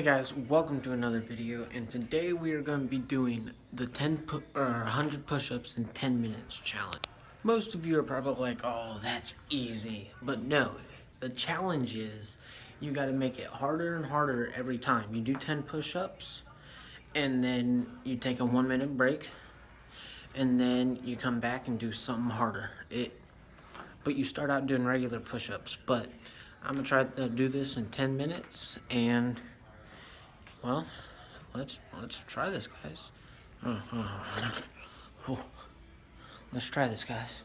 Hey guys, welcome to another video, and today we are going to be doing the 100 push-ups in 10 minutes challenge. Most of you are probably like, oh, that's easy, but no, the challenge is you got to make it harder and harder every time. You do 10 push-ups, and then you take a 1-minute break, and then you come back and do something harder. But you start out doing regular push-ups, but I'm going to try to do this in 10 minutes, and well, let's try this, guys. Let's try this, guys.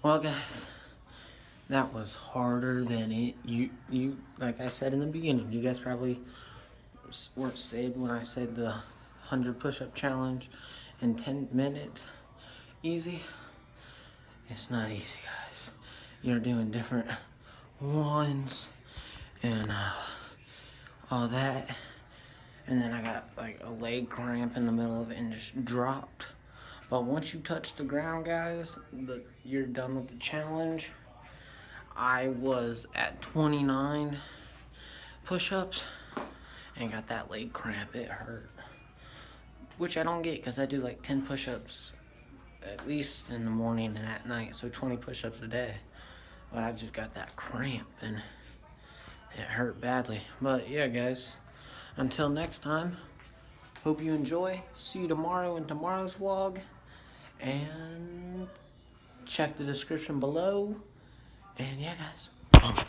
Well, guys, that was harder than it. You like I said in the beginning, you guys probably weren't saved when I said the 100 push-up challenge in 10 minutes. Easy? It's not easy, guys. You're doing different ones and all that. And then I got like a leg cramp in the middle of it and just dropped. But once you touch the ground, guys, you're done with the challenge. I was at 29 push-ups and got that leg cramp. It hurt. Which I don't get because I do like 10 push-ups at least in the morning and at night. So 20 push-ups a day. But I just got that cramp and it hurt badly. But yeah, guys, until next time, hope you enjoy. See you tomorrow in tomorrow's vlog. And check the description below. And yeah, guys.